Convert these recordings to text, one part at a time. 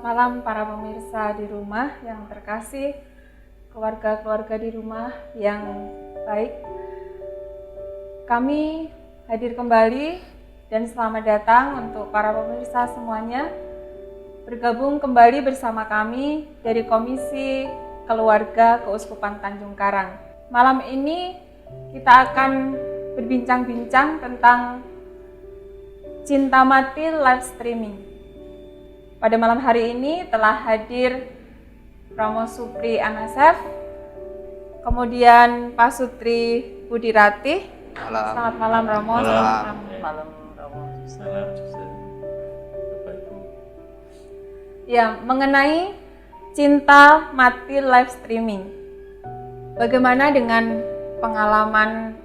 malam para pemirsa di rumah yang terkasih, keluarga-keluarga di rumah yang baik. Kami hadir kembali dan selamat datang untuk para pemirsa semuanya bergabung kembali bersama kami dari Komisi Keluarga Keuskupan Tanjung Karang. Malam ini kita akan berbincang-bincang tentang Cinta Mati live streaming. Pada malam hari ini telah hadir Romo Supri Anasef, kemudian Pak Sutri Budi Ratih. Selamat malam Romo. Selamat malam Romo. Salam Bapak Ibu. Ya, mengenai Cinta Mati live streaming. Bagaimana dengan pengalaman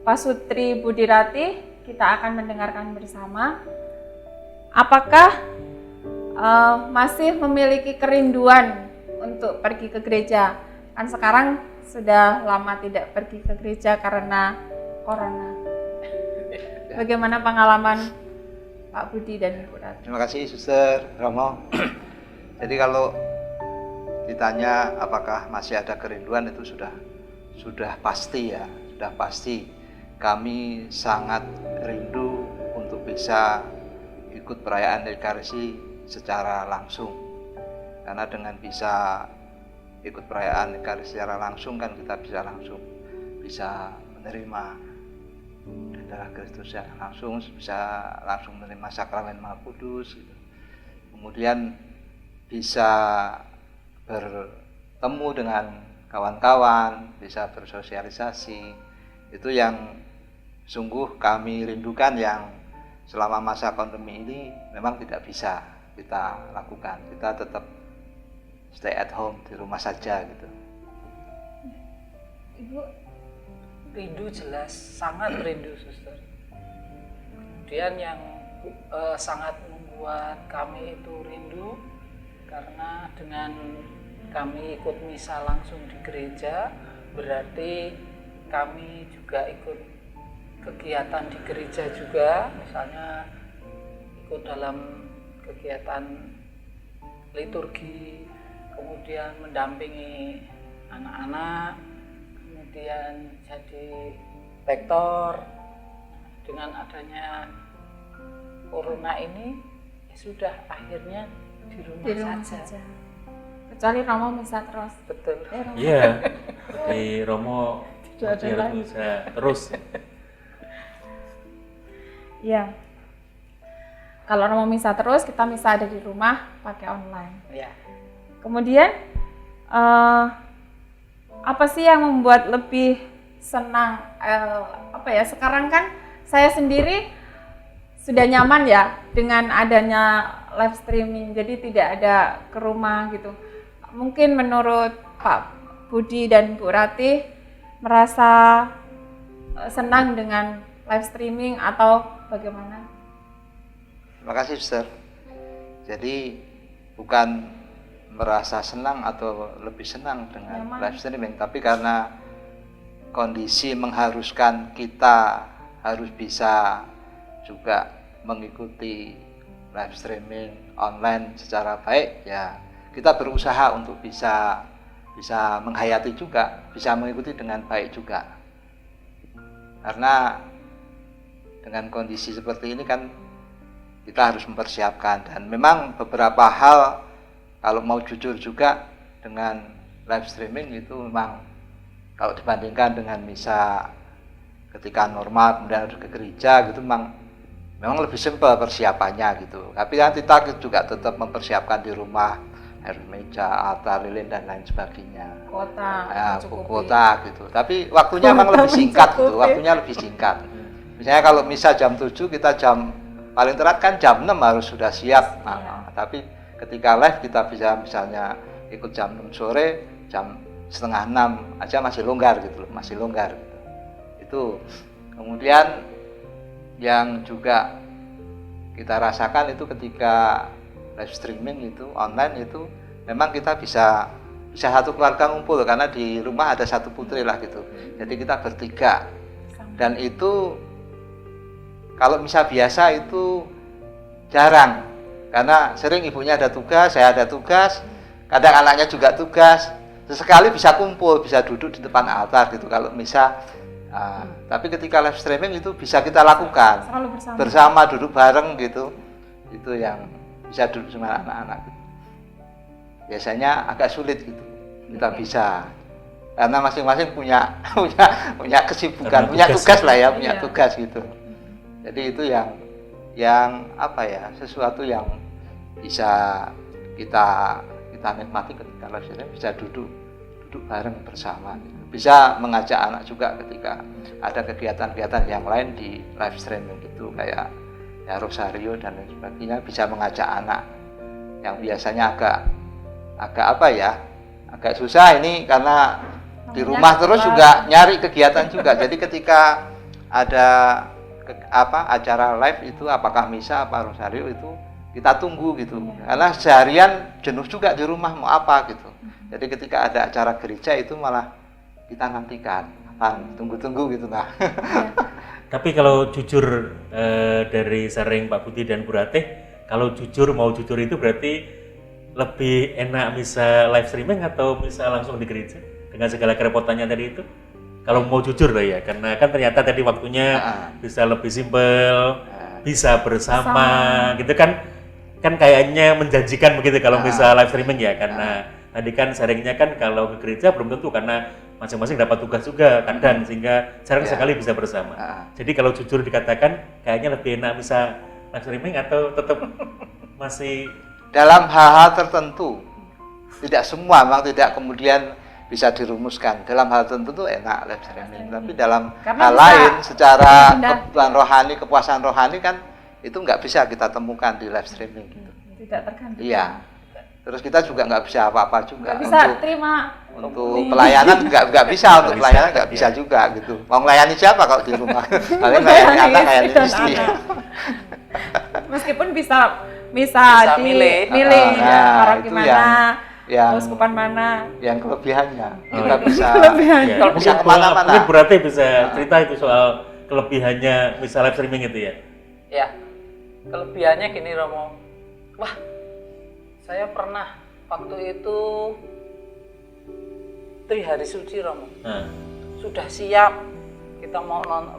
Pak Sutri Budi Ratih? Kita akan mendengarkan bersama. Apakah masih memiliki kerinduan untuk pergi ke gereja? Kan sekarang sudah lama tidak pergi ke gereja karena corona. Bagaimana pengalaman Pak Budi dan Bu Ratih? Terima kasih Suster Romo. Jadi kalau ditanya apakah masih ada kerinduan, itu sudah pasti ya, sudah pasti. Kami sangat rindu untuk bisa ikut perayaan Ekaristi secara langsung. Karena dengan bisa ikut perayaan Ekaristi secara langsung kan kita bisa menerima darah Kristus ya, bisa langsung menerima sakramen Maha Kudus gitu. Kemudian bisa bertemu dengan kawan-kawan, bisa bersosialisasi. Itu yang sungguh kami rindukan, yang selama masa pandemi ini memang tidak bisa kita lakukan. Kita tetap stay at home, di rumah saja gitu. Ibu? Rindu jelas, sangat rindu Suster. Kemudian yang sangat membuat kami itu rindu karena dengan kami ikut misa langsung di gereja, berarti kami juga ikut kegiatan di gereja juga, misalnya ikut dalam kegiatan liturgi, kemudian mendampingi anak-anak, kemudian jadi lektor. Dengan adanya corona ini ya sudah, akhirnya di rumah saja. Kecuali Romo bisa terus. Betul. Iya, di Romo harus bisa terus. Iya. Kalau Romo misa terus, kita misa ada di rumah pakai online. Ya. Kemudian apa sih yang membuat lebih senang? Sekarang kan saya sendiri sudah nyaman ya dengan adanya live streaming. Jadi tidak ada ke rumah gitu. Mungkin menurut Pak Budi dan Bu Ratih merasa senang dengan live streaming atau bagaimana? Terima kasih Suster. Jadi bukan merasa senang atau lebih senang dengan live streaming, tapi karena kondisi mengharuskan kita harus bisa juga mengikuti live streaming online secara baik, ya kita berusaha untuk bisa menghayati juga, bisa mengikuti dengan baik juga. Karena dengan kondisi seperti ini kan kita harus mempersiapkan, dan memang beberapa hal kalau mau jujur juga dengan live streaming itu memang kalau dibandingkan dengan misa ketika normal kemudian harus ke gereja gitu, memang lebih simpel persiapannya gitu. Tapi kan kita juga tetap mempersiapkan di rumah, air meja, altar, lilin dan lain sebagainya. Kuota gitu. Tapi waktunya memang lebih singkat gitu, waktunya lebih singkat. Misalnya kalau misa jam 7, kita paling telat kan jam 6 harus sudah siap. Tapi ketika live kita bisa misalnya ikut jam 6 sore, jam setengah 6 aja masih longgar gitu, masih longgar gitu. Itu. Kemudian yang juga kita rasakan itu ketika live streaming itu online itu memang kita bisa satu keluarga ngumpul, karena di rumah ada satu putri lah gitu. Jadi kita bertiga. Dan itu kalau misa biasa itu jarang Karena sering ibunya ada tugas, saya ada tugas, kadang anaknya juga tugas. Sesekali bisa kumpul, bisa duduk di depan altar gitu kalau misa. Tapi ketika live streaming itu bisa kita lakukan Selalu bersama. bersama, duduk bareng gitu. Itu yang bisa duduk sama anak-anak gitu. Biasanya agak sulit gitu kita bisa, karena masing-masing punya kesibukan, punya tugas lah ya, punya tugas gitu. Jadi itu yang apa ya, sesuatu yang bisa kita nikmati ketika live streaming, bisa duduk bareng bersama gitu. Bisa mengajak anak juga ketika ada kegiatan-kegiatan yang lain di live streaming gitu, kayak ya rosario dan lain sebagainya, bisa mengajak anak yang biasanya agak apa ya, agak susah ini karena di rumah terus juga nyari kegiatan juga. Jadi ketika ada acara live itu, apakah misa apa rosario, itu kita tunggu gitu, karena seharian jenuh juga di rumah mau apa gitu. Jadi ketika ada acara gereja itu malah kita nantikan, tunggu-tunggu gitu nah. Tapi kalau jujur dari sharing Pak Budi dan Bu Ratih, kalau mau jujur itu berarti lebih enak misa live streaming atau misa langsung di gereja dengan segala kerepotannya tadi itu? Kalau mau jujur lah ya, karena kan ternyata tadi waktunya bisa lebih simpel, bisa bersama gitu kan kayaknya menjanjikan begitu kalau misa live streaming ya, karena tadi kan sharingnya kan kalau ke gereja belum tentu karena masing-masing dapat tugas juga kadang, sehingga jarang sekali bisa bersama. Jadi kalau jujur dikatakan kayaknya lebih enak misa live streaming atau tetap masih dalam hal-hal tertentu, tidak semua, memang tidak kemudian bisa dirumuskan. Dalam hal tertentu tuh enak live streaming, tapi dalam hal lain secara kebutuhan rohani, kepuasan rohani kan itu nggak bisa kita temukan di live streaming gitu. Tidak tergantung. Iya. Terus kita juga nggak bisa apa-apa juga. Nggak bisa untuk pelayanan nggak bisa, untuk pelayanan nggak bisa juga gitu. Mau melayani siapa kalau di rumah? Paling melayani anak, melayani istri. Meskipun bisa milih orang gimana, keuskupan mana, yang kelebihannya kita bisa kalau bisa kemana-mana. Mungkin berarti bisa cerita itu soal kelebihannya misa live streaming itu ya? Ya, kelebihannya gini Romo. Wah, saya pernah waktu itu 3 hari suci Romo. Sudah siap kita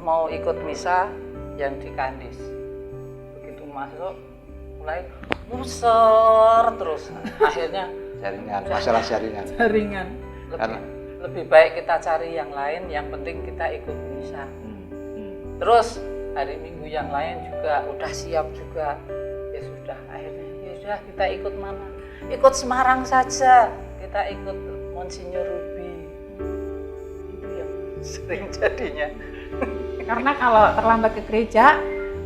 mau ikut misa yang di Kandis. Begitu masuk mulai muser terus. Akhirnya masalah jaringan. Lebih baik kita cari yang lain, yang penting kita ikut misa. Terus hari Minggu yang lain juga udah siap juga. Ya sudah, akhirnya ya sudah kita ikut mana? Ikut Semarang saja. Kita ikut Monsinyur Ruby. Itu yang sering jadinya. Karena kalau terlambat ke gereja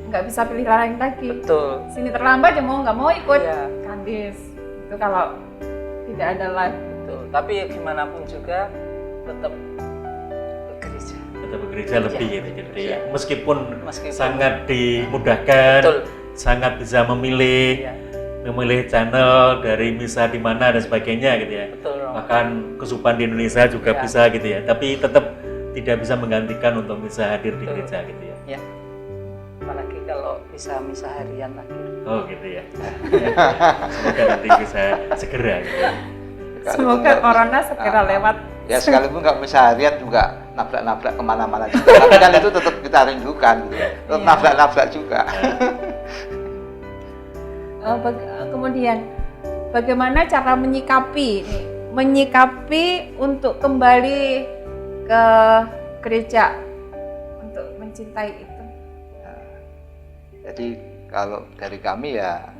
nggak bisa pilih lain lagi. Betul. Sini terlambat ya mau nggak mau ikut Kandis. Itu kalau tidak ada live. Betul. Tapi ya gimana pun juga tetap bekerja. Tetap bekerja lebih gitu. Jadi meskipun sangat dimudahkan, sangat bisa memilih channel dari misa di mana dan sebagainya gitu ya. Betul. Bahkan kesupan di Indonesia juga bisa gitu ya. Tapi tetap tidak bisa menggantikan untuk bisa hadir di gereja gitu ya. Ya. Apalagi kalau bisa misa harian lagi. Oh gitu ya. Semoga nanti bisa segera gitu. Semoga corona segera lewat. Ya sekalipun nggak misa harian juga nabrak-nabrak kemana-mana juga. Tapi kan itu tetap kita rindukan gitu. Tetap nabrak-nabrak juga. Kemudian bagaimana cara menyikapi untuk kembali ke gereja untuk mencintai itu? Jadi kalau dari kami ya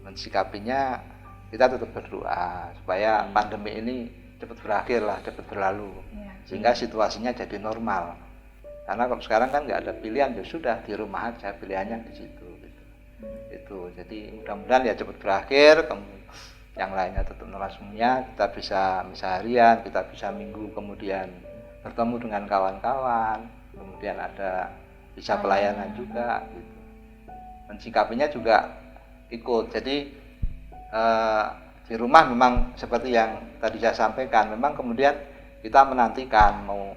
mensikapinya kita tetap berdoa supaya pandemi ini cepat berakhir lah, cepat berlalu, sehingga situasinya jadi normal. Karena kalau sekarang kan nggak ada pilihan, ya sudah di rumah aja, pilihannya di situ. Itu jadi mudah-mudahan ya cepat berakhir, yang lainnya tetap normal semuanya, kita bisa misa harian, kita bisa minggu kemudian bertemu dengan kawan-kawan, kemudian ada bisa pelayanan juga gitu. Mensikapinya juga ikut. Jadi di rumah memang seperti yang tadi saya sampaikan, memang kemudian kita menantikan mau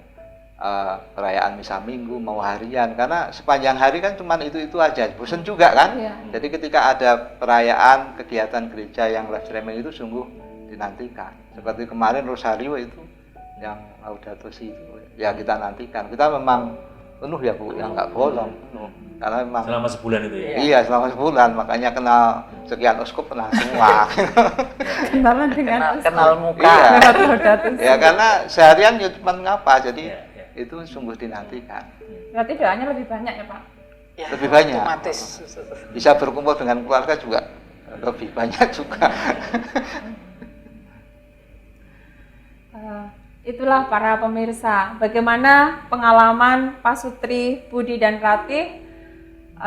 perayaan misa minggu mau harian, karena sepanjang hari kan cuman itu aja, bosan juga kan. Iya. Jadi ketika ada perayaan kegiatan gereja yang live streaming itu sungguh dinantikan. Seperti kemarin Rosario itu yang Laudato Si itu ya kita nantikan. Kita memang penuh ya Bu, yang nggak bolong penuh. Karena memang Selama sebulan itu ya. iya selama sebulan, makanya kenal sekian uskup kenal semua. Kenalan dengan kenal muka. Iya. lewat Laudato Si. Ya karena seharian ya cuma ngapa, jadi Iya, iya. itu sungguh dinantikan. Berarti doanya lebih banyak ya Pak? Ya, Lebih banyak. otomatis. Bisa berkumpul dengan keluarga juga lebih banyak juga. Itulah para pemirsa, bagaimana pengalaman Pak Sutri, Budi, dan Ratih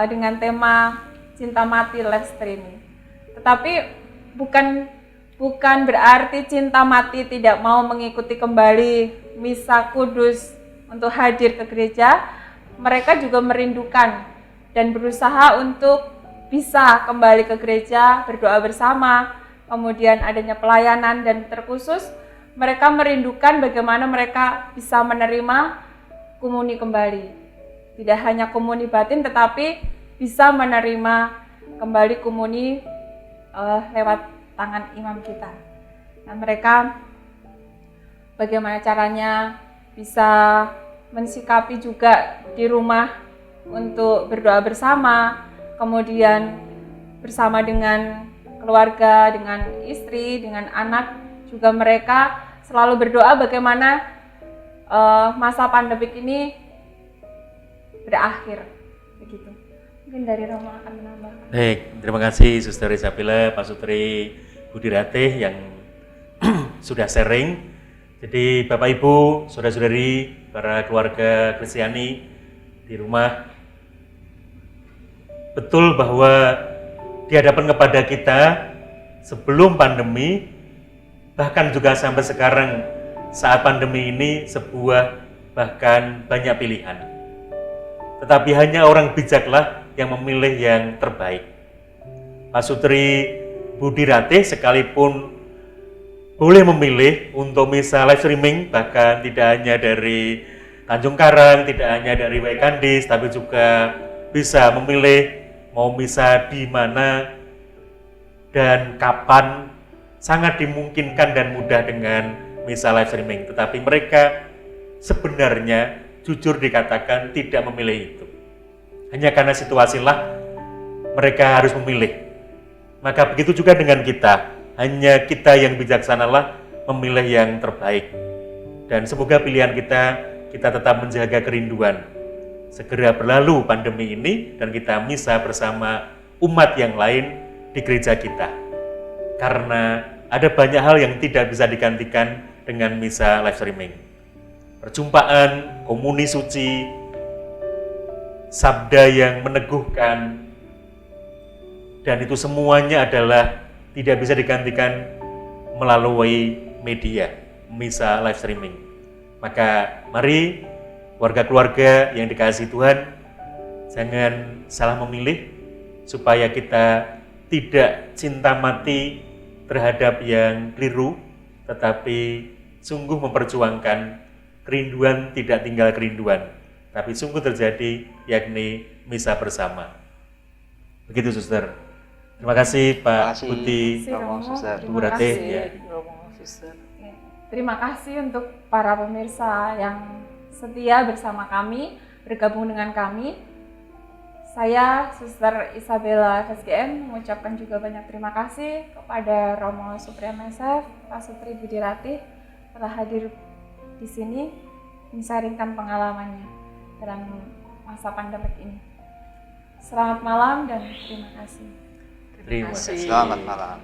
dengan tema Cinta Mati live streaming. Tetapi bukan berarti Cinta Mati tidak mau mengikuti kembali misa kudus untuk hadir ke gereja. Mereka juga merindukan dan berusaha untuk bisa kembali ke gereja, berdoa bersama, kemudian adanya pelayanan, dan terkhusus mereka merindukan bagaimana mereka bisa menerima komuni kembali. Tidak hanya komuni batin, tetapi bisa menerima kembali komuni lewat tangan imam kita. Nah, mereka bagaimana caranya bisa mensikapi juga di rumah untuk berdoa bersama, kemudian bersama dengan keluarga, dengan istri, dengan anak, juga mereka selalu berdoa bagaimana masa pandemik ini berakhir, begitu. Mungkin dari Romo akan menambahkan. Baik, terima kasih Suster Isabella, Pak Sutri, Budi Ratih yang sudah sharing. Jadi Bapak Ibu, saudara-saudari, para keluarga Kristiani di rumah, betul bahwa di hadapan kepada kita sebelum pandemi, bahkan juga sampai sekarang saat pandemi ini sebuah bahkan banyak pilihan. Tetapi hanya orang bijaklah yang memilih yang terbaik. Pak Sutri, Budi Ratih sekalipun boleh memilih untuk misa live streaming, bahkan tidak hanya dari Tanjung Karang, tidak hanya dari Waikandis, tapi juga bisa memilih mau misa di mana dan kapan. Sangat dimungkinkan dan mudah dengan misa live streaming, tetapi mereka sebenarnya jujur dikatakan tidak memilih itu. Hanya karena situasilah mereka harus memilih. Maka begitu juga dengan kita, hanya kita yang bijaksanalah memilih yang terbaik. Dan semoga pilihan kita tetap menjaga kerinduan. Segera berlalu pandemi ini dan kita misa bersama umat yang lain di gereja kita. Karena ada banyak hal yang tidak bisa digantikan dengan misa live streaming. Perjumpaan, komuni suci, sabda yang meneguhkan, dan itu semuanya adalah tidak bisa digantikan melalui media, misa live streaming. Maka mari keluarga-keluarga yang dikasihi Tuhan, jangan salah memilih supaya kita tidak cinta mati terhadap yang keliru, tetapi sungguh memperjuangkan kerinduan tidak tinggal kerinduan, tapi sungguh terjadi, yakni misa bersama. Begitu Suster. Terima kasih Pak Budi, Romo, Suster. Bu Ratih. Ya. Terima kasih untuk para pemirsa yang setia bersama kami, bergabung dengan kami. Saya, Suster Isabella FSGM, mengucapkan juga banyak terima kasih kepada Romo Supri MSF, Pak Sutri Budi Ratih telah hadir di sini mensaringkan pengalamannya dalam masa pandemik ini. Selamat malam dan terima kasih. Terima kasih. Selamat malam.